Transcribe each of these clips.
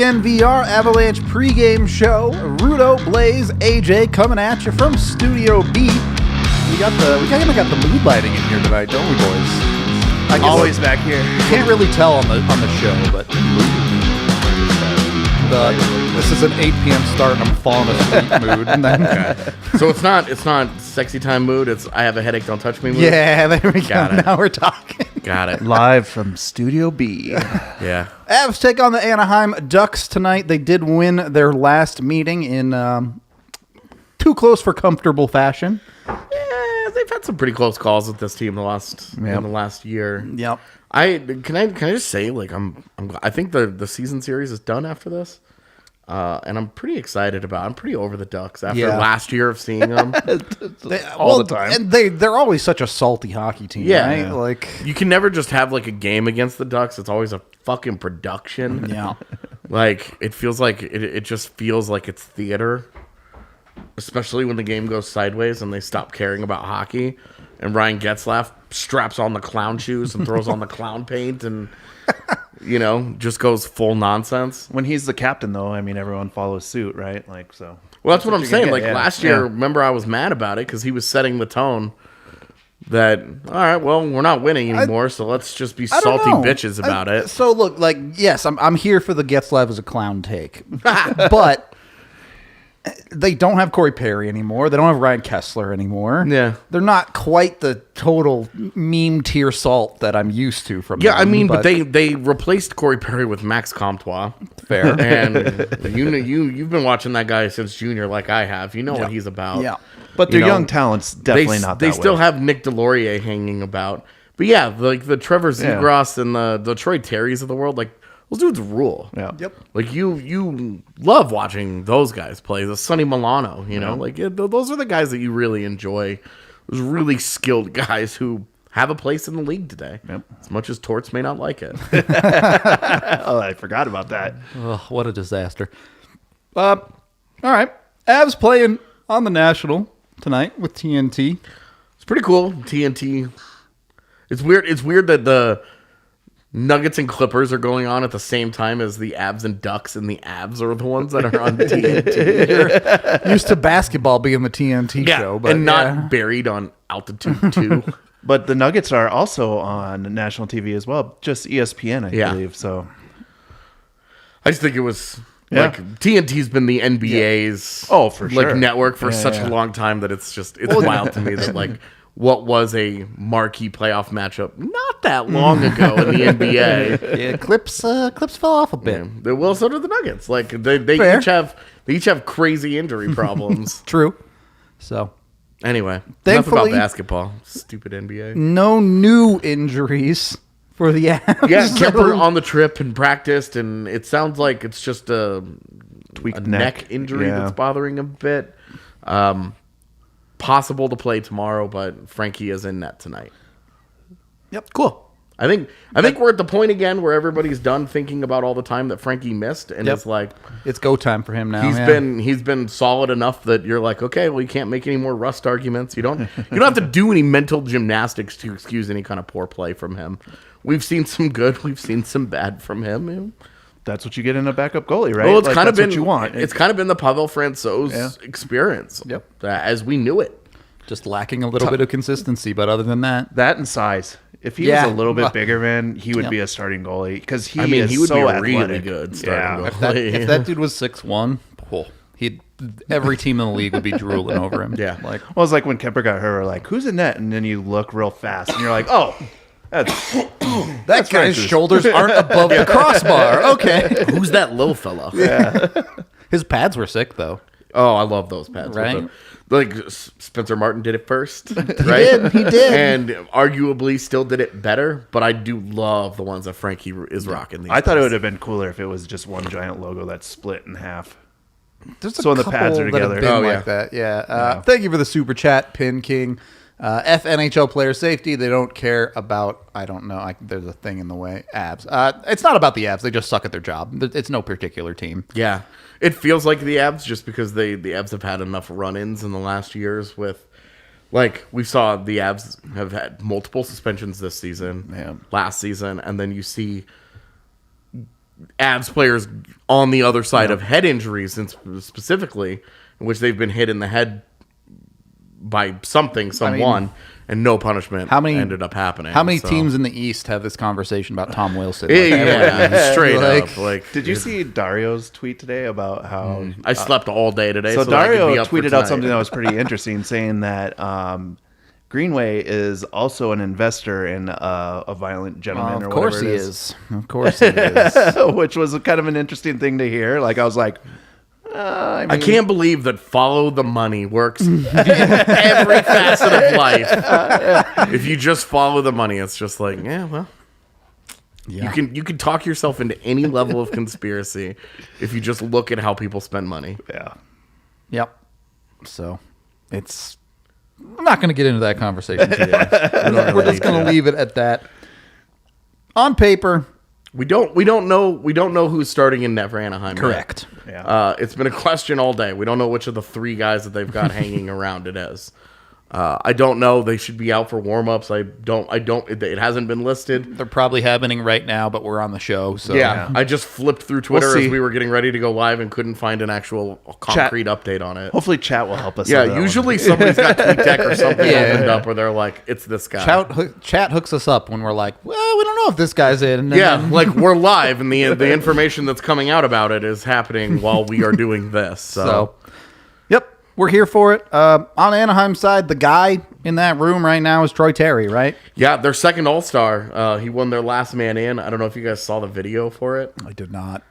DNVR Avalanche pregame show. Rudo, Blais, AJ coming at you from Studio B. We kind of got the mood lighting in here tonight, don't we, boys? I guess Always back here. can't really tell on the show, but this is an 8 p.m. start and I'm falling asleep mood. And then, Okay. So it's not sexy time mood. It's I have a headache, don't touch me mood. yeah, there we go. Got it. Now we're talking. Got it. Live from Studio B. Yeah. Avs take on the Anaheim Ducks tonight. They did win their last meeting in too close for comfortable fashion. Yeah, they've had some pretty close calls with this team in the last year. Yep. Can I just say, like, I think the season series is done after this, and I'm pretty excited about. I'm pretty over the Ducks after last year of seeing them All the time. And they're always such a salty hockey team, right? Like, you can never just have like a game against the Ducks. It's always a fucking production. yeah. Like it feels like it just feels like it's theater, especially when the game goes sideways and they stop caring about hockey. And Ryan Getzlaf straps on the clown shoes and throws on the clown paint and, just goes full nonsense. When he's the captain, though, I mean, everyone follows suit, right? Like, so. Well, that's what I'm saying. Like last year, Yeah. remember I was mad about it because he was setting the tone that, all right, well, we're not winning anymore, so let's just be I don't salty know. bitches about it. So look, like, yes, I'm here for the Getzlaf as a clown take, but they don't have Corey Perry anymore. They don't have Ryan Kessler anymore. Yeah. They're not quite the total meme tier salt that I'm used to from Yeah, them. I mean, but they replaced Corey Perry with Max Comtois. Fair. And you've been watching that guy since junior like I have. You know what he's about. Yeah. But their young talent's definitely not that They still way. have Nick Delorier hanging about. But yeah, like the Trevor Zegras and the Troy Terrys of the world, like those dudes rule. Yeah. Yep. Like you love watching those guys play. The Sonny Milano, those are the guys that you really enjoy. Those really skilled guys who have a place in the league today. Yep. As much as Torts may not like it. Oh, I forgot about that. Oh, what a disaster. All right. Avs playing on the National tonight with TNT. It's pretty cool. TNT. It's weird. It's weird that the Nuggets and Clippers are going on at the same time as the Avs and Ducks, and the Avs are the ones that are on TNT. You're used to basketball being the TNT show, but and not buried on Altitude 2. But the Nuggets are also on national TV as well, just ESPN, I believe. So I just think it was like TNT's been the NBA's for sure. network for such a long time that it's wild to me that like what was a marquee playoff matchup not that long ago in the NBA. yeah, Clips fell off a bit. Yeah. Well, so did the Nuggets. Like they each have crazy injury problems. True. So Anyway, enough Thankfully- about basketball. Stupid NBA. no new injuries for the Avs. Yeah, Kemper on the trip and practiced, and it sounds like it's just a tweaked neck injury that's bothering him a bit. Possible to play tomorrow, but Frankie is in net tonight. Yep. Cool. I think we're at the point again where everybody's done thinking about all the time that Frankie missed, and it's like It's go time for him now. he's been solid enough that you're like, okay, well, you can't make any more rust arguments. You don't have to do any mental gymnastics to excuse any kind of poor play from him. We've seen some good, we've seen some bad from him. that's what you get in a backup goalie, right? Well, it's kind of that's been what you want. It's kind of been the Pavel Francouz experience. Yep. As we knew it. just lacking a little bit of consistency, but other than that, that and size. If he was a little bit bigger, man, he would be a starting goalie because he would so be athletic. really Good starting if goalie. that dude was 6'1", every team in the league would be drooling over him. Yeah. Like, Well, it's like when Kemper got hurt, we're like, who's in net? And then you look real fast, and you're like, oh, that's that guy's shoulders aren't above the crossbar. Okay. Who's that little fella? His pads were sick, though. Oh, I love those pads. Right? Like Spencer Martin did it first, right? He did. And arguably still did it better, but I do love the ones that Frankie is rocking. These I thought it days. would have been cooler if it was just one giant logo that's split in half. There's a So when the couple pads are that have together. been Oh, like that. Yeah. Thank you for the super chat, Pin King. NHL player safety. They don't care about. I don't know. There's a thing in the way. Avs. It's not about the Avs. They just suck at their job. It's no particular team. Yeah. It feels like the Avs just because the Avs have had enough run-ins in the last years with, like, we saw the Avs have had multiple suspensions this season, last season, and then you see Avs players on the other side of head injuries, and specifically, in which they've been hit in the head by someone, and no punishment ended up happening. How many teams in the East have this conversation about Tom Wilson? Straight up. Like, did you see Dario's tweet today about how I slept all day today? So that I could be Dario up for tweeted out tonight. something that was pretty interesting, saying that Greenway is also an investor in a violent gentleman, or whatever it is. Of course he is. Which was kind of an interesting thing to hear. Like, I was like, I can't believe that follow the money works in every facet of life. If you just follow the money, it's just like, you can talk yourself into any level of conspiracy if you just look at how people spend money. Yeah. Yep. So I'm not going to get into that conversation today. We're just going to leave it at that. On paper, we don't know who's starting in net for Anaheim. correct. Yet. Yeah. It's been a question all day. We don't know which of the three guys that they've got hanging around it is. I don't know. They should be out for warm-ups. It hasn't been listed. They're probably happening right now, but we're on the show. So Yeah. I just flipped through Twitter We'll as see. we were getting ready to go live and couldn't find an actual concrete update on it. Hopefully chat will help us. Yeah, with that usually one. somebody's got TweetDeck or something opened up where they're like, it's this guy. Chat hooks us up when we're like, well, we don't know if this guy's in. And then- Like we're live and the information that's coming out about it is happening while we are doing this. So, yep, we're here for it. On Anaheim's side, the guy in that room right now is Troy Terry, right? Yeah, their second All-Star. He won their last man in. I don't know if you guys saw the video for it. I did not.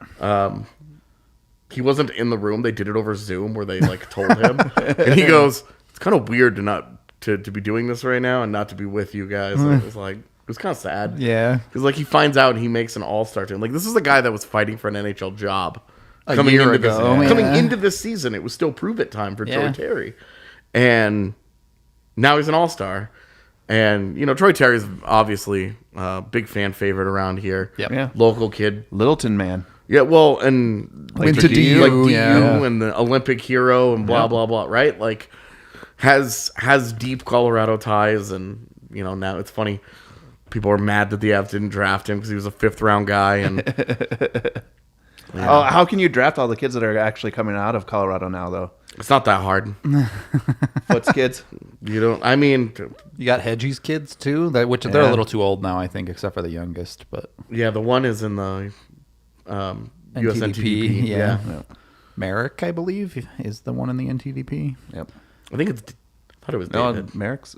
He wasn't in the room. They did it over Zoom where they like told him. And he goes, it's kind of weird to be doing this right now and not to be with you guys. And it was kind of sad. Yeah. Because like he finds out he makes an All-Star team. Like this is the guy that was fighting for an NHL job. A year ago, Coming yeah. into this season, it was still prove it time for Troy Yeah. Terry. And now he's an All-Star. And, Troy Terry's obviously a big fan favorite around here. Yep. Yeah. Local kid. Littleton man. Yeah, well, and Went to DU, like DU yeah. and the Olympic hero and blah, blah, blah, right? Like, has deep Colorado ties. And, now it's funny. People are mad that the Avs didn't draft him because he was a 5th-round guy. And Oh, how can you draft all the kids that are actually coming out of Colorado now, though? it's not that hard. Foots kids? You got Hedgie's kids too, which they're a little too old now, I think, except for the youngest. But yeah, the one is in the US NTDP. yeah. Merrick, I believe, is the one in the NTDP. Yep. I thought it was No, David. Merrick's.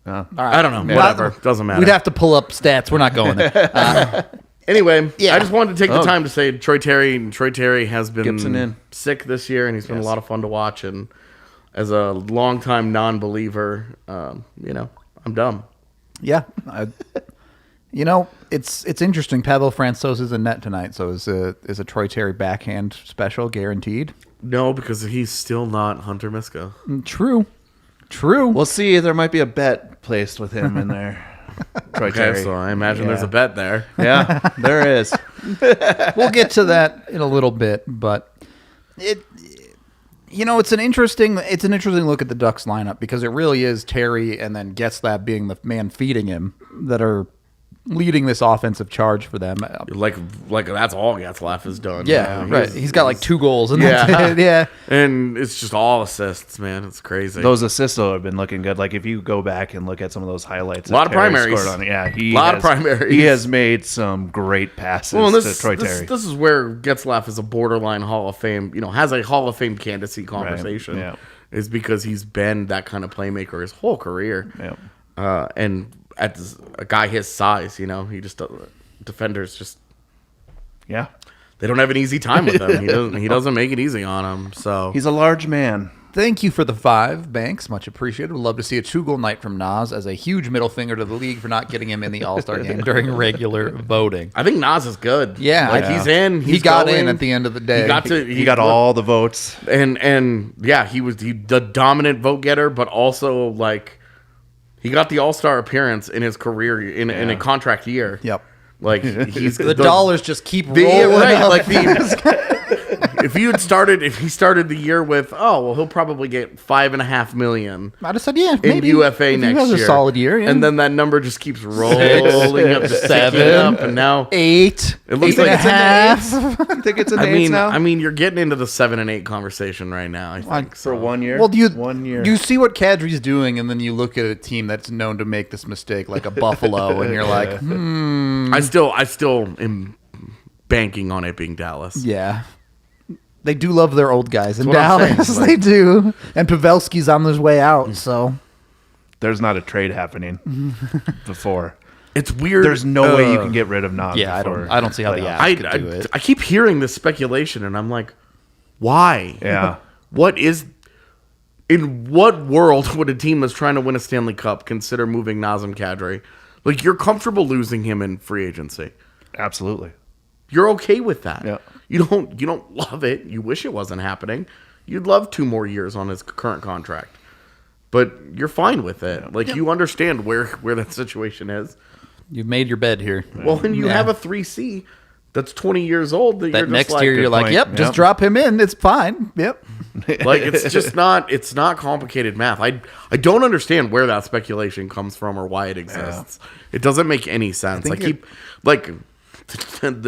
All right. I don't know. Whatever. Doesn't matter. We'd have to pull up stats. We're not going there. Anyway, Yeah. I just wanted to take the time to say Troy Terry has been Gibson in. sick this year, and he's been a lot of fun to watch. And as a longtime non-believer, I'm dumb. Yeah. It's interesting. Pavel Francouz is in net tonight, so is a Troy Terry backhand special guaranteed? No, because he's still not Hunter Miska. True. We'll see. There might be a bet placed with him in there. Troy Terry. Okay, so I imagine there's a bet there. Yeah, there is. We'll get to that in a little bit, but it's an interesting look at the Ducks lineup because it really is Terry and then Getzlaf being the man feeding him that are leading this offensive charge for them. Like that's all Getzlaf has done. Yeah, right. He's got like 2 goals. And Yeah. that's it. Yeah. And it's just all assists, man. It's crazy. Those assists though have been looking good. Like if you go back and look at some of those highlights, A lot of that Terry primaries. scored on, yeah, Of primaries. He has made some great passes to Troy Terry. This is where Getzlaf is a borderline Hall of Fame. Has a Hall of Fame candidacy conversation. yeah. Is because he's been that kind of playmaker his whole career. Yeah. And at a guy his size, he just defenders just Yeah. they don't have an easy time with him. He doesn't make it easy on them. So He's a large man. Thank you for the 5, Banks. Much appreciated. Would love to see a 2-goal night from Nas as a huge middle finger to the league for not getting him in the All-Star game during regular voting. I think Nas is good. Yeah. He's in. He got going. in at the end of the day. He Got all the votes. and yeah, he was the dominant vote getter, but also like he got the All-Star appearance in his career in a contract year. Yep. Like he's The dollars just keep rolling. right, up. like if he started the year with, he'll probably get $5.5 million. I'd have said, yeah, in maybe UFA if next he has year, a solid year, yeah. and then that number just keeps rolling up to 7, up, and now 8. It looks 8 like and a half. You think it's in the eights now? I mean, you're getting into the 7 and 8 conversation right now. I think For 1 year? Well, 1 year. You see what Kadri's doing, and then you look at a team that's known to make this mistake, like a Buffalo, and you're like, I still am banking on it being Dallas. yeah. They do love their old guys in what I'm saying, Dallas. like- They do. And Pavelski's on his way out, so. There's not a trade happening before. It's weird. There's no way you can get rid of Nam. Yeah, I don't see how the playoffs. Avs could do it. I keep hearing this speculation, and I'm like, why? Yeah. In what world would a team that's trying to win a Stanley Cup consider moving Nazem Kadri? Like, you're comfortable losing him in free agency. Absolutely. You're okay with that. Yeah. You don't love it. You wish it wasn't happening. You'd love 2 more years on his current contract. But you're fine with it. Yeah. Like, you understand where that situation is. You've made your bed here. Well, then you have a 3C that's 20 years old that you're just next like, year you're like, point. yep, just Yep. drop him in. It's fine. Yep. like, it's not complicated math. I don't understand where that speculation comes from or why it exists. It doesn't make any sense. The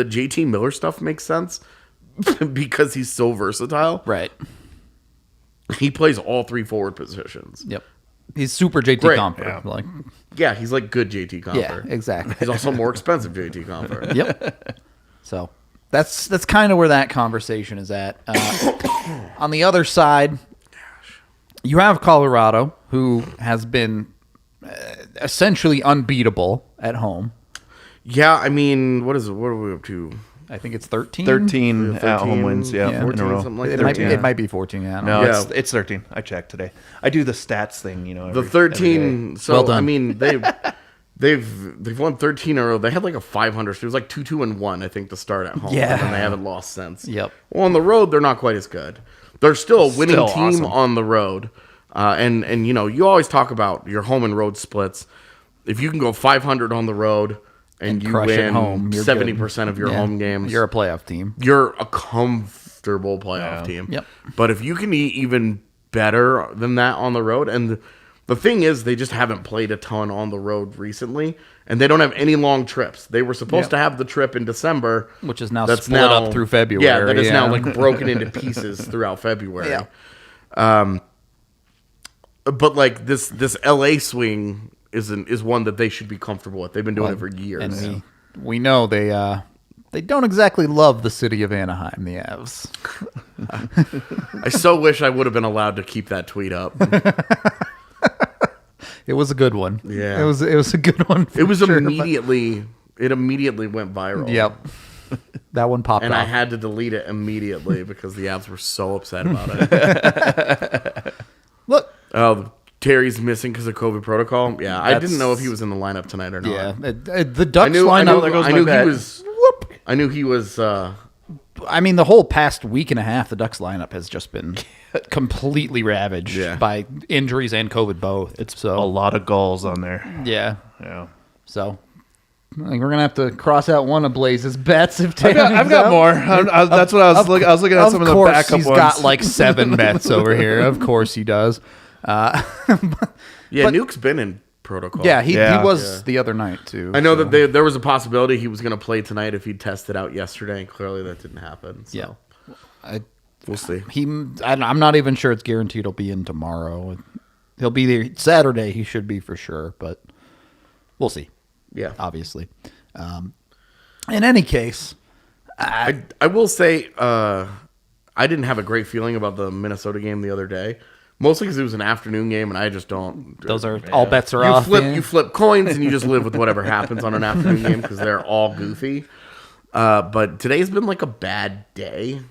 JT Miller stuff makes sense because he's so versatile. Right. He plays all 3 forward positions. Yep. He's super JT Great. Comfer. Yeah. Like, Yeah, he's like good JT Comfer. yeah, exactly. He's also more expensive JT Comfer. Yep. So that's kind of where that conversation is at. On the other side, you have Colorado, who has been essentially unbeatable at home. Yeah, I mean, what are we up to? I think it's 13. 13 at home wins, yeah, 14, in a row. something like It that. might be 14. Yeah, I don't No, know. Yeah. it's 13. I checked today. I do the stats thing, The every 13. day. So Well done. I mean, they've won 13 in a row. They had like a 500. So it was like 2-2-1, I think, to start at home. Yeah. And then they haven't lost since. Yep. Well, on the road, they're not quite as good. They're still a winning Still team awesome. on the road. And you always talk about your home and road splits. If you can go 500 on the road and you crush at win home, you're 70% of your Yeah. home games, You're a playoff team. you're a comfortable playoff Yeah. team. Yep. But if you can be even better than that on the road, and the thing is, they just haven't played a ton on the road recently, and they don't have any long trips. They were supposed to have the trip in December, Which is now split up through February. Yeah, that is now yeah. like broken into pieces throughout February. Yeah. But like this LA swing is one that they should be comfortable with. They've been doing it for years. And we know they don't exactly love the city of Anaheim, the Avs. I so wish I would have been allowed to keep that tweet up. It was a good one. Yeah. It was a good one. It was sure, immediately went viral. but- Yep. That one popped And off. I had to delete it immediately because the Avs were so upset about it. Look. Oh, Terry's missing because of COVID protocol. Yeah, I didn't know if he was in the lineup tonight or not. Yeah. The Ducks I knew lineup. I knew he was. I mean, the whole past week and a half, the Ducks lineup has just been completely ravaged by injuries and COVID both. It's a lot of goals on there. Yeah. Yeah. So I think we're gonna have to cross out one of Blaze's bets. If I've got more. That's what I was looking. I was looking at some of the backup he's ones. got like 7 bets over here. Of course he does. Nuke's been in protocol. Yeah, he Yeah. was the other night too. I know that there was a possibility he was going to play tonight if he tested out yesterday, and clearly that didn't happen. So Yeah. we'll see. I'm not even sure it's guaranteed he'll be in tomorrow. He'll be there Saturday. He should be for sure, but we'll see. Yeah. Obviously. In any case, I will say I didn't have a great feeling about the Minnesota game the other day. Mostly because it was an afternoon game, and I just don't. those are all bets are off. You flip coins, and you just live with whatever happens on an afternoon game because they're all goofy. But today's been like a bad day,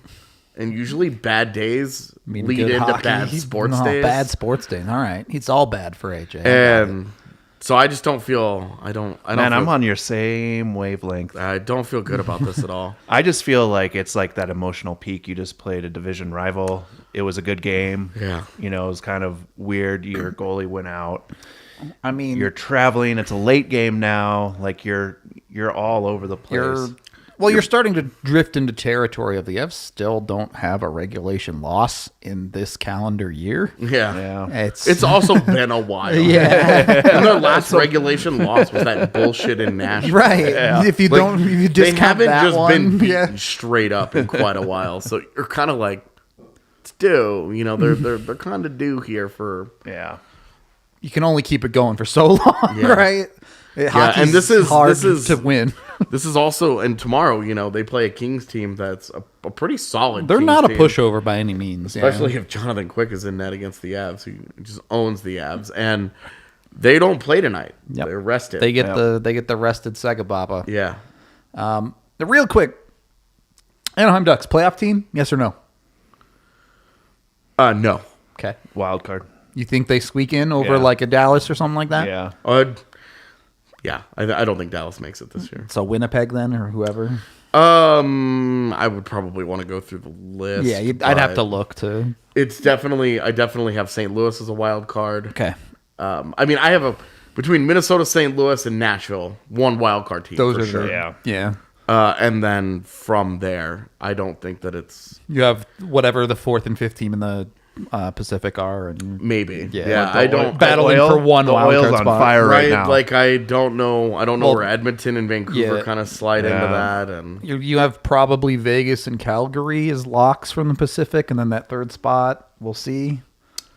and usually bad days lead good into hockey. bad sports No, days. Bad sports days. All right, it's all bad for AJ. And so I just don't feel. I don't. Man, I'm feel, on your same wavelength. I don't feel good about this at all. I just feel like it's like that emotional peak. You just played a division rival. It was a good game. Yeah. You know, it was kind of weird. Your goalie went out. I mean, You're traveling. It's a late game now. Like you're all over the place. Well, you're starting to drift into territory of the Avs still don't have a regulation loss in this calendar year. Yeah. It's also been a while. Yeah. And their last regulation loss was that bullshit in Nashville. Right. If you Like, if you they discount haven't that just one, been beaten straight up in quite a while. So you're kind of like, it's due. You know, they're kind of due here for. Yeah. you can only keep it going for so long, Yeah. right? Hockey's and this is hard to win. This is also, and tomorrow, you know, they play a Kings team that's a pretty solid. They're Kings not a team. pushover by any means, Especially if Jonathan Quick is in net against the Avs, who just owns the Avs, and they don't play tonight. Yep. They're rested. They get the rested Segababa. Yeah. The real quick, Anaheim Ducks playoff team? Yes or no? No. Okay. Wild card. You think they squeak in over Yeah. like a Dallas or something like that? Yeah. Yeah. I don't think Dallas makes it this year. So Winnipeg then, or whoever. I would probably want to go through the list. Yeah, I'd have but to look to. It's definitely, I definitely have St. Louis as a wild card. Okay. I mean, I have between Minnesota, St. Louis, and Nashville, one wild card team. Those for are sure. Yeah. And then from there, I don't think that it's You have whatever the 4th and 5th team in the Pacific are, and maybe. Yeah. Yeah, I don't. battling for one the wild oil's card on spot. fire right Right, now. like I don't know Well, where Edmonton and Vancouver yeah. kind of slide into that, and You have probably Vegas and Calgary as locks from the Pacific, and then that third spot, we'll see.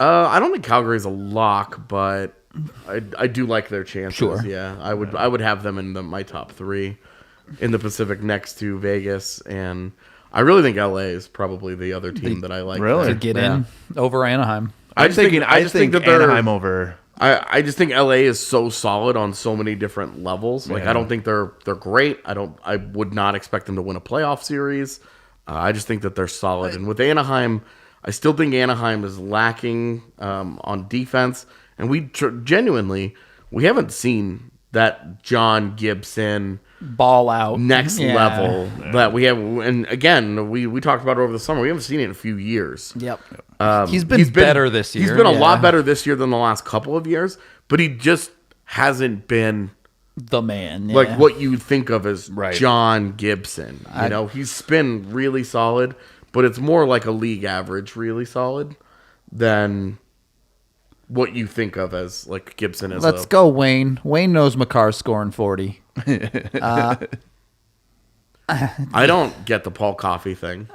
I don't think Calgary's a lock, but I do like their chances. Sure. Yeah, I would have them in my top 3 in the Pacific next to Vegas, and I really think LA is probably the other team that I like. Really? To get in over Anaheim. I just think that they're Anaheim over. I just think LA is so solid on so many different levels. Like Yeah. I don't think they're great. I would not expect them to win a playoff series. I just think that they're solid. And with Anaheim, I still think Anaheim is lacking on defense. And we genuinely we haven't seen that John Gibson Ball out. next Yeah. level that we have. And again, we talked about it over the summer. We haven't seen it in a few years. Yep. He's been better this year. He's been a lot yeah. better this year than the last couple of years, but he just hasn't been The man. Yeah. like what you think of as Right. John Gibson. You know, he's been really solid, but it's more like a league average, really solid, than what you think of as like Gibson as Let's go, Wayne. Wayne knows McCarr's scoring 40. I don't get the Paul Coffey thing.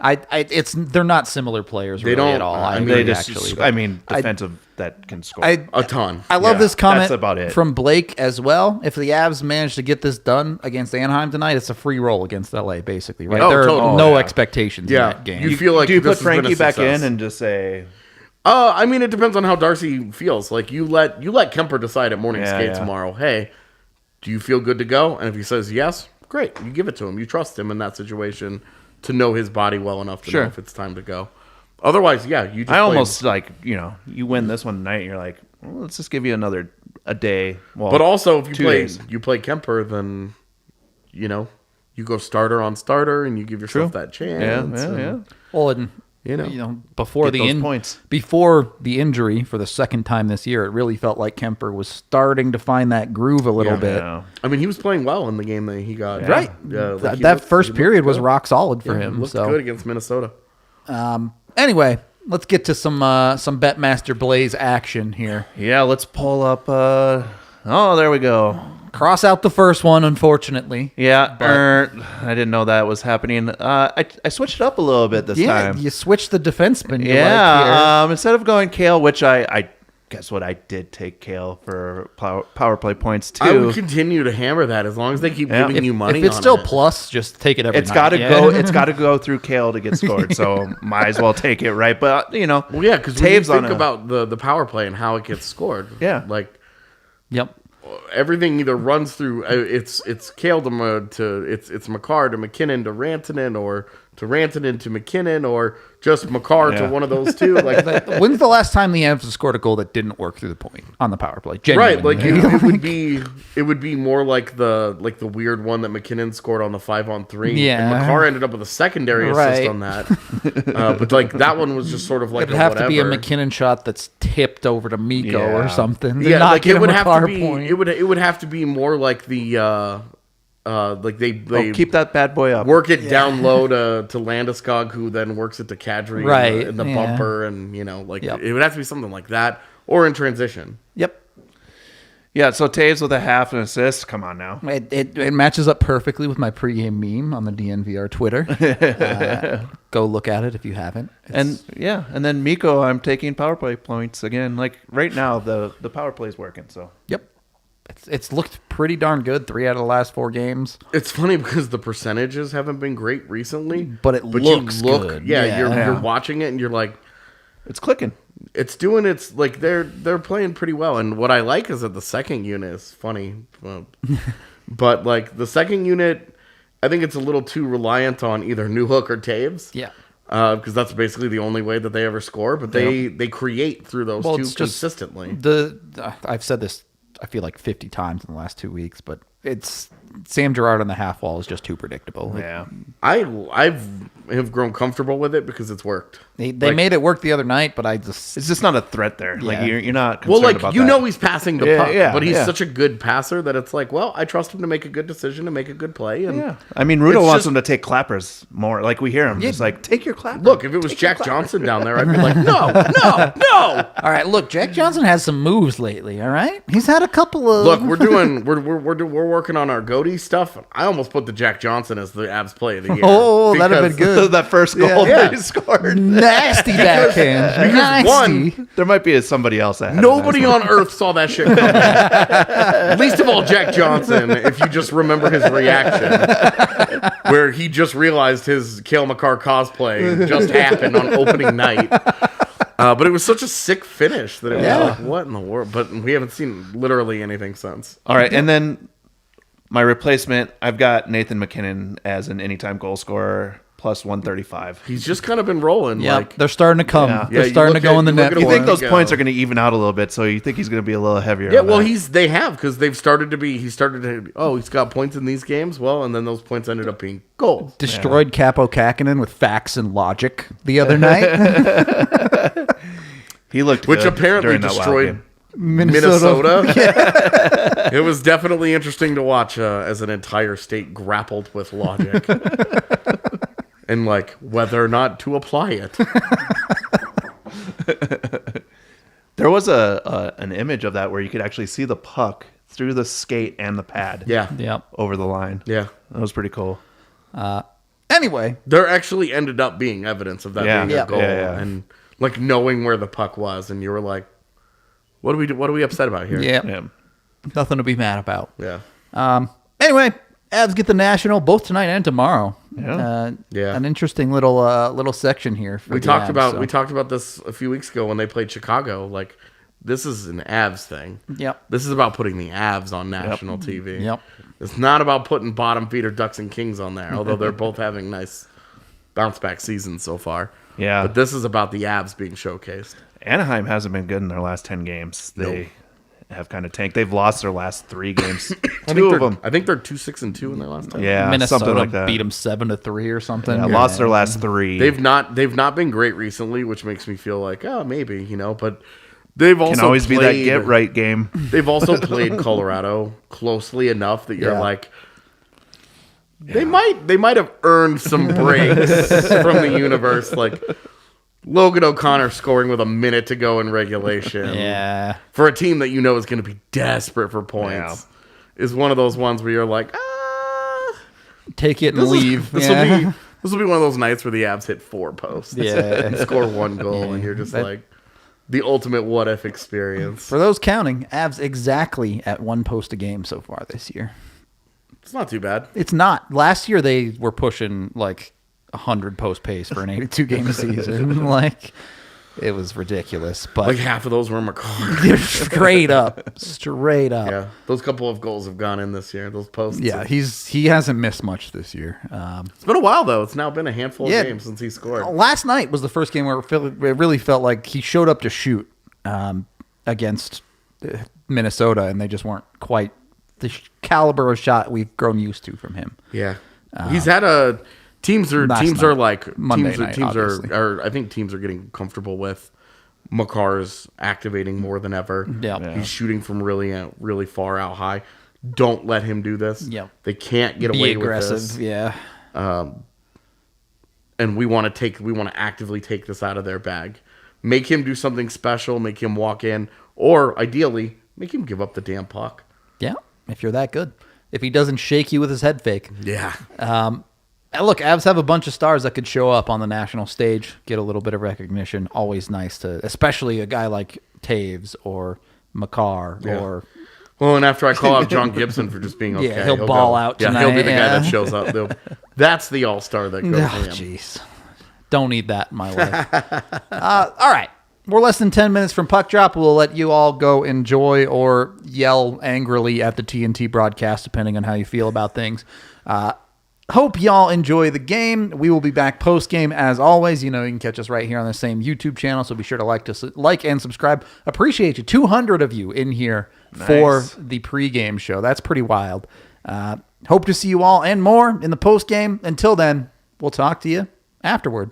They're not similar players really don't- at all. I I mean, agree, They just. actually. I mean, defensive that can score. A ton. I love Yeah, this comment that's about it. from Blake as well. If the Avs manage to get this done against Anaheim tonight, it's a free roll against LA, basically, right? Oh, there are totally. no Yeah. expectations Yeah. in that game. You feel like do you this put has been a Frankie back success. in and just say, I mean, it depends on how Darcy feels. Like you let Kemper decide at morning Yeah, skate yeah. tomorrow. Hey, do you feel good to go? And if he says yes, great. You give it to him. You trust him in that situation to know his body well enough to Sure. know if it's time to go. Otherwise, yeah, you. Just I play- almost like, you win this one tonight, and you're like, well, let's just give you a day. Well, But also, if 2 days. you play Kemper, then you go starter on starter, and you give yourself that chance. Yeah, and, yeah. Well, and You know. before Get those points. before the injury for the second time this year, it really felt like Kemper was starting to find that groove a little bit. Yeah. I mean, he was playing well in the game that he got. Right. Yeah, like that he that looked- first he looked period was good. rock solid for Yeah, him. Looked So good against Minnesota. anyway, let's get to some Betmaster Blais action here. Yeah, let's pull up. Oh, there we go. Cross out the first one, unfortunately. Yeah, I didn't know that was happening. I switched it up a little bit this Yeah, time. you switched the defenseman. You like Yeah, here. instead of going Kale, which I guess what I did take Kale for power play points too. I would continue to hammer that as long as they keep Yeah. giving you money. If it's on still it. plus, just take it every It's night. got to Yeah. go. It's got to go through Kale to get scored. So might as well take it, right? But Well, yeah, because when you Taves think on a- about the power play and how it gets scored, Yeah. like Yep. everything either runs through it's Kale to it's McCarr to McKinnon to Rantanen, or to Rantanen to McKinnon, or just McCarr to Yeah. one of those two. Like When's the last time the Avs scored a goal that didn't work through the point on the power play? right, like Genuinely. it would be more like the weird one that McKinnon scored on the 5-on-3. Yeah. and McCarr ended up with a secondary assist Right. on that. But like that one was just sort of like It'd have to be a whatever. McKinnon shot that's tipped over to Miko Yeah. or something. to Yeah, not like get it a would have to McCarr be. point. It would have to be more like the Like they keep that bad boy up. work it down low to Landeskog, who then works it to Kadri Right, in the yeah. bumper, and like Yep. it would have to be something like that or in transition. Yep. Yeah, so Taves with a half an assist. Come on now. It matches up perfectly with my pregame meme on the DNVR Twitter. Go look at it if you haven't. And then Mikko, I'm taking power play points again. Like right now, the power play is working. So Yep. It's looked pretty darn good 3 out of the last 4 games. It's funny because the percentages haven't been great recently, But it looks good. Yeah, Yeah. you're watching it and you're like, it's clicking. it's doing its like they're playing pretty well. And what I like is that the second unit is funny, but like the second unit, I think it's a little too reliant on either Newhook or Taves. Yeah. Because that's basically the only way that they ever score. But they create through those two it's just consistently. I've said this, I feel like 50 times in the last 2 weeks, but it's Sam Girard on the half wall is just too predictable. Yeah. I have grown comfortable with it because it's worked. They made it work the other night, but It's just not a threat there. Yeah. Like you're not Well, concerned like about you that. know he's passing the puck, but he's yeah. such a good passer that it's like, well, I trust him to make a good decision and make a good play. And Yeah. I mean, Rudo It's wants just- him to take clappers more. Like we hear him. Just like, take your clapper. look, if it was Jack Johnson down there, I'd be like, no. all right, look, Jack Johnson has some moves lately, all right? He's had a couple of Look, we're working on our goatee stuff. I almost put the Jack Johnson as the Avs play of the year. Oh, that'd have been because- good. that first goal Yeah. that he scored. nasty backhand. Nasty. one, There might be somebody else that had Nobody a nice on earth saw that shit coming. Least of all Jack Johnson, if you just remember his reaction, where he just realized his Cale Makar cosplay just happened on opening night. But it was such a sick finish that it was like, what in the world? But we haven't seen literally anything since. All right, and then my replacement, I've got Nathan McKinnon as an anytime goal scorer, plus 135. He's just kind of been rolling. Yeah, Like, they're starting to come. Yeah. They're you starting to look go at- in the you look net. at You for think him. those go. points are going to even out a little bit, so you think he's going to be a little heavier. yeah, on well, that. he's started to, he's got points in these games. Well, and then those points ended up being goals. destroyed Capo Kakinen with facts and logic the other night. He looked Which good apparently during that Wild destroyed game. Minnesota. It was definitely interesting to watch as an entire state grappled with logic and like whether or not to apply it. There was an image of that where you could actually see the puck through the skate and the pad. Yeah. Yep. Over the line. Yeah. That was pretty cool. Anyway, There actually ended up being evidence of that Yeah. being Yeah. a goal. Yeah. And like knowing where the puck was, and you were like, what are we upset about here? yeah, Yeah. nothing to be mad about. Yeah. Anyway, Avs get the National both tonight and tomorrow. Yeah. Yeah. An interesting little section here. For We the talked Avs, about so- we talked about this a few weeks ago when they played Chicago. Like, this is an Avs thing. Yep. This is about putting the Avs on national TV. Yep. It's not about putting bottom feeder Ducks and Kings on there, although they're both having nice bounce back seasons so far. Yeah. But this is about the Avs being showcased. Anaheim hasn't been good in their last 10 games. They have kind of tanked. They've lost their last 3 games. Two of them. I think they're 2-6-2 in their last 10. Yeah, Minnesota something like that. beat them 7-3 or something. Yeah, lost their last 3. They've not been great recently, which makes me feel like, oh, maybe, but they've also Can always be that played, get right game. They've also played Colorado closely enough that you're Yeah. like, they might have earned some breaks from the universe, like Logan O'Connor scoring with a minute to go in regulation. Yeah. For a team that you know is going to be desperate for points, is one of those ones where you're like, Take it and leave. This will be one of those nights where the Avs hit 4 posts, Yeah. and score 1 goal, and you're just like the ultimate what if experience. For those counting, Avs exactly at 1 post a game so far this year. It's not too bad. It's not. Last year they were pushing like 100 post pace for an 82 game season. Like, it was ridiculous. But Like half of those were McCarr. straight up. Yeah, those couple of goals have gone in this year. Those posts. Yeah, he hasn't missed much this year. It's been a while though. It's now been a handful Yeah. of games since he scored. Last night was the first game where it really felt like he showed up to shoot against Minnesota, and they just weren't quite the caliber of shot we've grown used to from him. Yeah, he's had a teams are like Monday teams are night, teams obviously. are I think teams are getting comfortable with McCarr's activating more than ever. Yeah. He's shooting from really far out high. don't let him do this. Yep. They can't get Be away aggressive. with this. Yeah. And we want to actively take this out of their bag. Make him do something special, make him walk in, or ideally, make him give up the damn puck. Yeah. If you're that good. If he doesn't shake you with his head fake. Yeah. And look, Avs have a bunch of stars that could show up on the national stage, get a little bit of recognition. Always nice to, especially a guy like Taves or Makar or... Well, and after I call out John Gibson for just being okay. Yeah, he'll ball out tonight. Yeah, he'll be the guy that shows up. That's the all-star that goes Oh, ham. jeez. Don't need that in my life. All right. We're less than 10 minutes from puck drop. We'll let you all go enjoy or yell angrily at the TNT broadcast, depending on how you feel about things. Hope y'all enjoy the game. We will be back post-game as always. You know, you can catch us right here on the same YouTube channel, so be sure to like and subscribe. Appreciate you. 200 of you in here for the pregame show. That's pretty wild. Hope to see you all and more in the post-game. Until then, we'll talk to you afterward.